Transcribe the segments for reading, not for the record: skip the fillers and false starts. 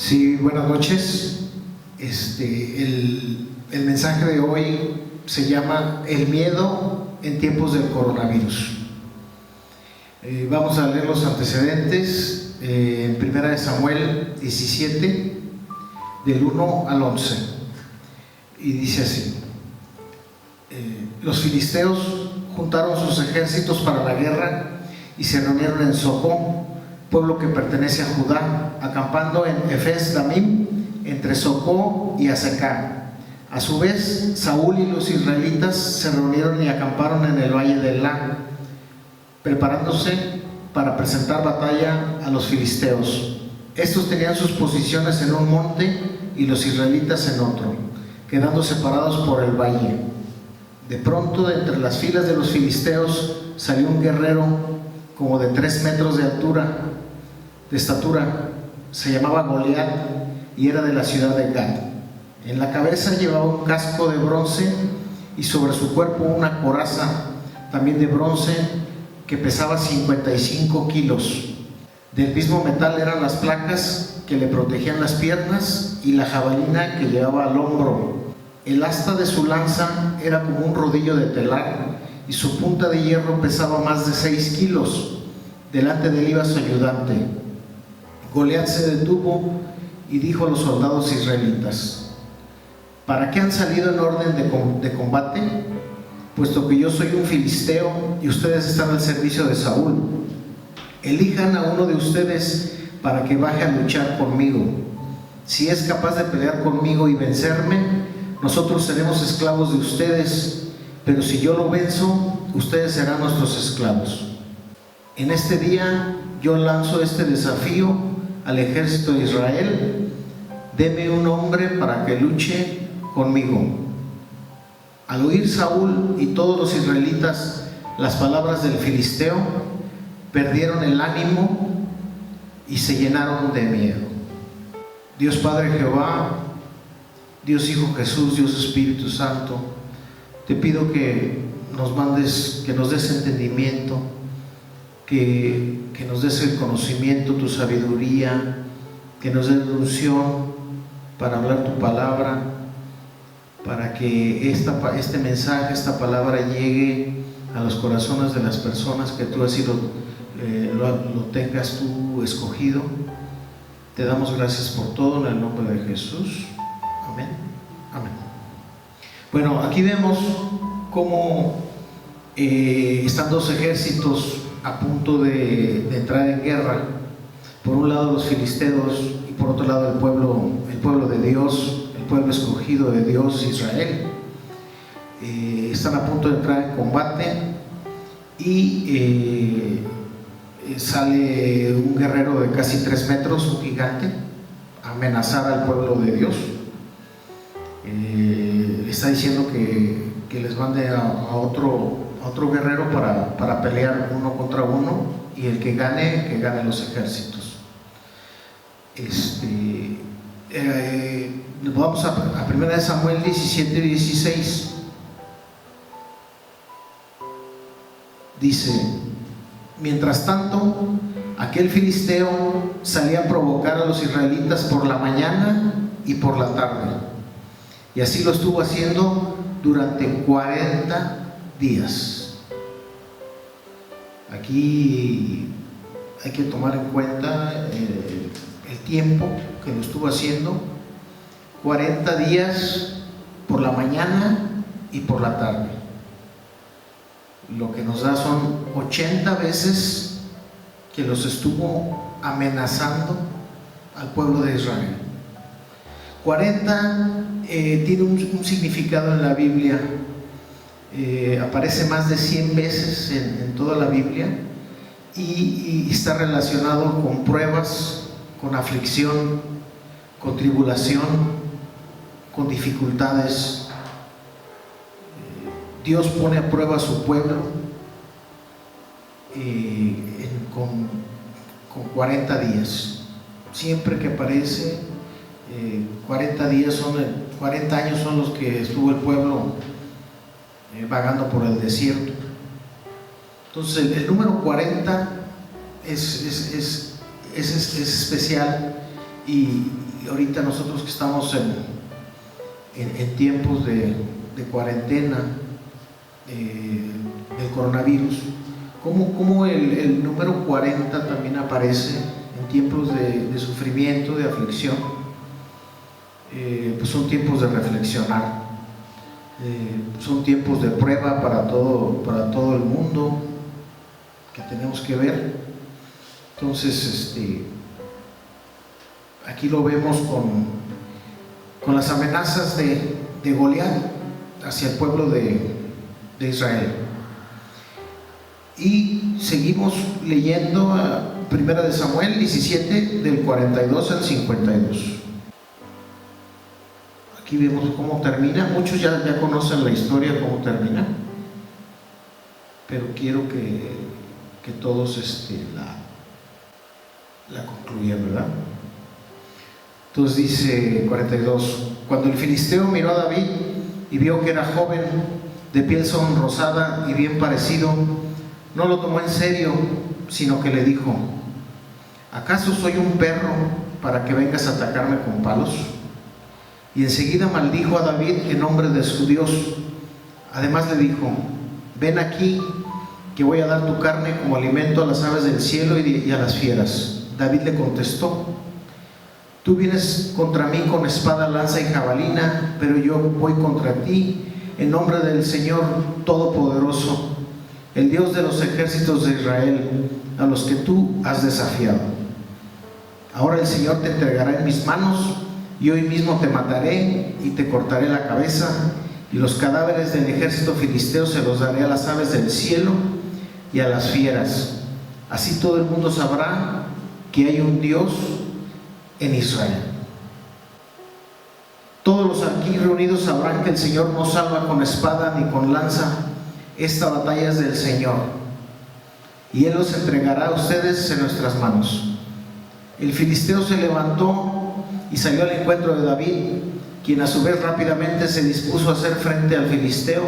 Sí, buenas noches. El mensaje de hoy se llama El miedo en tiempos del coronavirus. Vamos a leer los antecedentes en 1 Samuel 17, del 1 al 11. Y dice así: los filisteos juntaron sus ejércitos para la guerra y se reunieron en Socó, pueblo que pertenece a Judá, acampando en Efes Damim, entre Socó y Azecá. A su vez, Saúl y los israelitas se reunieron y acamparon en el valle de Elá, preparándose para presentar batalla a los filisteos. Estos tenían sus posiciones en un monte y los israelitas en otro, quedando separados por el valle. De pronto, de entre las filas de los filisteos salió un guerrero como de 3 metros de estatura. Se llamaba Goliat y era de la ciudad de Gat. En la cabeza llevaba un casco de bronce y sobre su cuerpo una coraza también de bronce que pesaba 55 kilos. Del mismo metal eran las placas que le protegían las piernas y la jabalina que llevaba al hombro. El asta de su lanza era como un rodillo de telar y su punta de hierro pesaba más de 6 kilos. Delante de él iba su ayudante. Goliat se detuvo y dijo a los soldados israelitas: ¿para qué han salido en orden de combate? Puesto que yo soy un filisteo y ustedes están al servicio de Saúl. Elijan a uno de ustedes para que baje a luchar conmigo. Si es capaz de pelear conmigo y vencerme, nosotros seremos esclavos de ustedes, pero si yo lo venzo, ustedes serán nuestros esclavos. En este día yo lanzo este desafío al ejército de Israel: deme un hombre para que luche conmigo. Al oír Saúl y todos los israelitas las palabras del filisteo, perdieron el ánimo y se llenaron de miedo. Dios Padre Jehová, Dios Hijo Jesús, Dios Espíritu Santo, te pido que nos des entendimiento, que nos des el conocimiento, tu sabiduría, que nos des unción para hablar tu palabra, para que este mensaje, esta palabra llegue a los corazones de las personas que tú has sido, lo tengas tú escogido. Te damos gracias por todo en el nombre de Jesús. Amén. Amén. Bueno, aquí vemos cómo están dos ejércitos a punto de entrar en guerra. Por un lado los filisteos y por otro lado el pueblo de Dios, el pueblo escogido de Dios, Israel. Están a punto de entrar en combate y sale un guerrero de casi 3 metros, un gigante, a amenazar al pueblo de Dios. Está diciendo que les mande a otro guerrero para pelear uno contra uno, y el que gane los ejércitos. Vamos a 1 Samuel 17 y 16. Dice: mientras tanto, aquel filisteo salía a provocar a los israelitas por la mañana y por la tarde, y así lo estuvo haciendo durante 40 días. Aquí hay que tomar en cuenta el tiempo que lo estuvo haciendo: 40 días por la mañana y por la tarde. Lo que nos da son 80 veces que los estuvo amenazando al pueblo de Israel. 40 tiene un significado en la Biblia. Aparece más de 100 veces en toda la Biblia y está relacionado con pruebas, con aflicción, con tribulación, con dificultades. Dios pone a prueba a su pueblo con 40 días. Siempre que aparece, 40 años son los que estuvo el pueblo vagando por el desierto. Entonces el número 40 es especial y y ahorita nosotros que estamos en tiempos de cuarentena del coronavirus, cómo el número 40 también aparece en tiempos de sufrimiento, de aflicción. Pues son tiempos de reflexionar, son tiempos de prueba para todo el mundo que tenemos que ver. Entonces aquí lo vemos con las amenazas de Goliat hacia el pueblo de Israel. Y seguimos leyendo a 1 de Samuel 17 del 42 al 52. Aquí vemos cómo termina. Muchos ya conocen la historia, cómo termina, pero quiero que todos la concluyan, ¿verdad? Entonces dice 42: cuando el filisteo miró a David y vio que era joven, de piel sonrosada y bien parecido, no lo tomó en serio, sino que le dijo: ¿acaso soy un perro para que vengas a atacarme con palos? Y enseguida maldijo a David en nombre de su Dios. Además le dijo: ven aquí, que voy a dar tu carne como alimento a las aves del cielo y a las fieras. David le contestó: tú vienes contra mí con espada, lanza y jabalina, pero yo voy contra ti en nombre del Señor Todopoderoso, el Dios de los ejércitos de Israel, a los que tú has desafiado. Ahora el Señor te entregará en mis manos, y hoy mismo te mataré y te cortaré la cabeza, y los cadáveres del ejército filisteo se los daré a las aves del cielo y a las fieras. Así todo el mundo sabrá que hay un Dios en Israel. Todos los aquí reunidos sabrán que el Señor no salva con espada ni con lanza. Esta batalla es del Señor, y Él los entregará a ustedes en nuestras manos. El filisteo se levantó y salió al encuentro de David, quien a su vez rápidamente se dispuso a hacer frente al filisteo.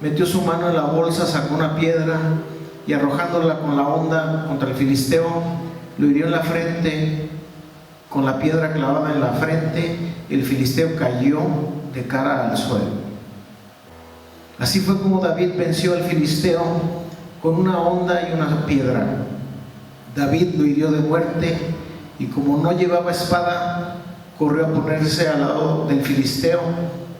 Metió su mano en la bolsa, sacó una piedra y arrojándola con la honda contra el filisteo, lo hirió en la frente. Con la piedra clavada en la frente, el filisteo cayó de cara al suelo. Así fue como David venció al filisteo con una honda y una piedra. David lo hirió de muerte, y como no llevaba espada, corrió a ponerse al lado del filisteo,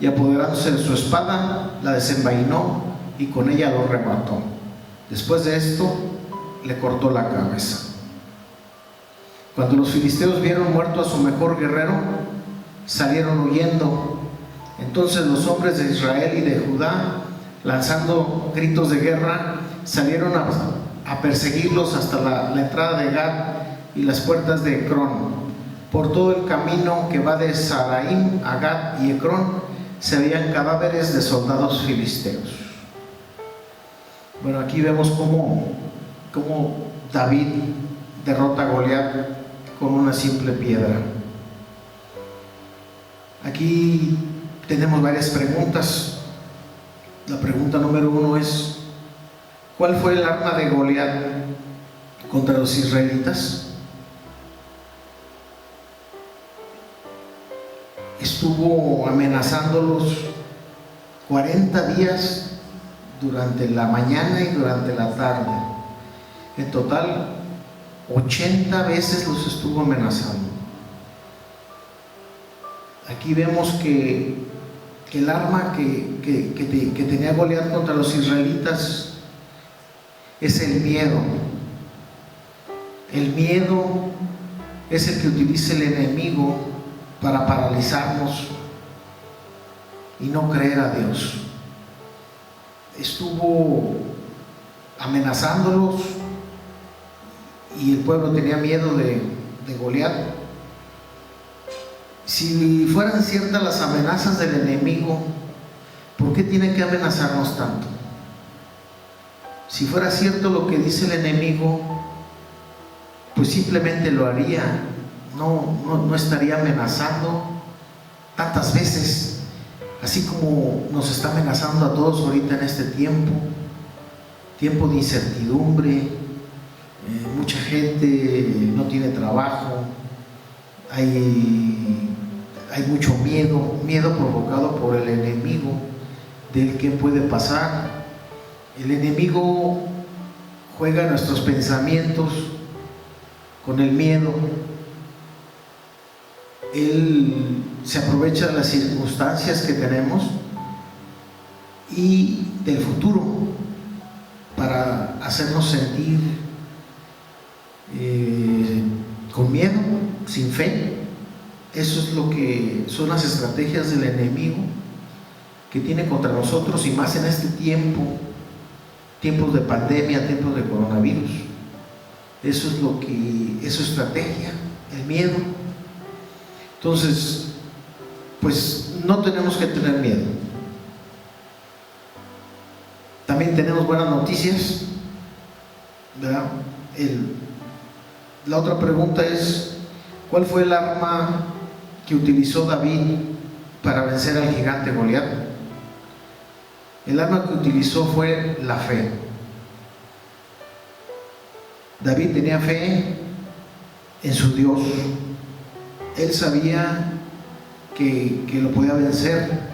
y apoderándose de su espada, la desenvainó y con ella lo remató. Después de esto, le cortó la cabeza. Cuando los filisteos vieron muerto a su mejor guerrero, salieron huyendo. Entonces los hombres de Israel y de Judá, lanzando gritos de guerra, salieron a perseguirlos hasta la entrada de Gad y las puertas de Ecrón. Por todo el camino que va de Saraim a Gad y Ecrón se veían cadáveres de soldados filisteos. Bueno, aquí vemos cómo David derrota a Goliat con una simple piedra. Aquí tenemos varias preguntas. La pregunta número 1 es: ¿cuál fue el arma de Goliat contra los israelitas? Estuvo amenazándolos 40 días durante la mañana y durante la tarde. En total 80 veces los estuvo amenazando. Aquí vemos que el arma que tenía Goliat contra los israelitas es el miedo. El miedo es el que utiliza el enemigo para paralizarnos y no creer a Dios. Estuvo amenazándolos y el pueblo tenía miedo de Goliat. Si fueran ciertas las amenazas del enemigo, ¿por qué tiene que amenazarnos tanto? Si fuera cierto lo que dice el enemigo, pues simplemente lo haría, no estaría amenazando tantas veces, así como nos está amenazando a todos ahorita en este tiempo de incertidumbre. Mucha gente no tiene trabajo, hay hay mucho miedo provocado por el enemigo, del que puede pasar. El enemigo juega nuestros pensamientos con el miedo. Él se aprovecha de las circunstancias que tenemos y del futuro para hacernos sentir con miedo, sin fe. Eso es lo que son las estrategias del enemigo que tiene contra nosotros, y más en este tiempos de pandemia, tiempos de coronavirus. Eso es su estrategia, el miedo. Entonces, pues no tenemos que tener miedo. También tenemos buenas noticias, ¿verdad? La otra pregunta es: ¿cuál fue el arma que utilizó David para vencer al gigante Goliat? El arma que utilizó fue la fe. David tenía fe en su Dios. Él sabía que lo podía vencer.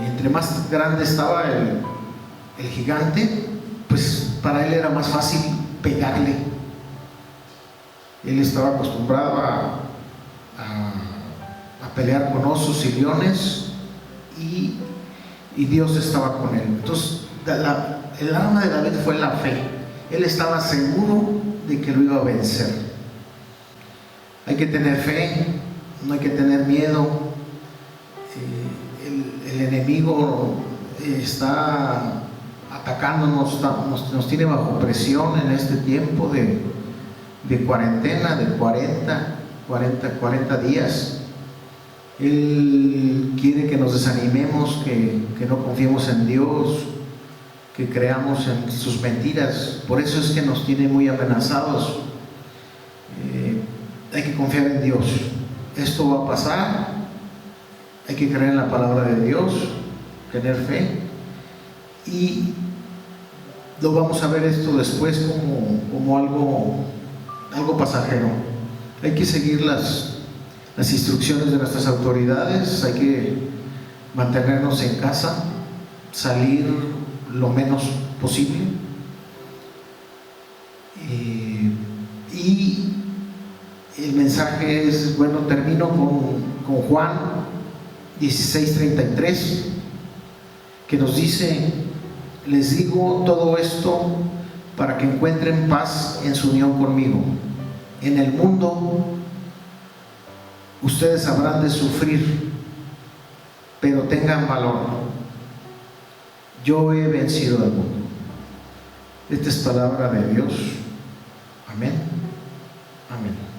Entre más grande estaba el gigante, pues para él era más fácil pegarle. Él estaba acostumbrado a pelear con osos y leones, y Dios estaba con él. Entonces el arma de David fue la fe. Él estaba seguro de que lo iba a vencer. Hay que tener fe, no hay que tener miedo. El enemigo está atacándonos, nos tiene bajo presión en este tiempo de cuarentena, de 40 días. Él quiere que nos desanimemos, que no confiemos en Dios, que creamos en sus mentiras. Por eso es que nos tiene muy amenazados. Hay que confiar en Dios. Esto va a pasar. Hay que creer en la palabra de Dios, tener fe, y lo vamos a ver esto después como algo pasajero. Hay que seguir las instrucciones de nuestras autoridades, hay que mantenernos en casa, salir lo menos posible, y el mensaje es, bueno, termino con Juan 16:33, que nos dice: les digo todo esto para que encuentren paz en su unión conmigo. En el mundo ustedes habrán de sufrir, pero tengan valor. Yo he vencido al mundo. Esta es palabra de Dios. Amén. Amén.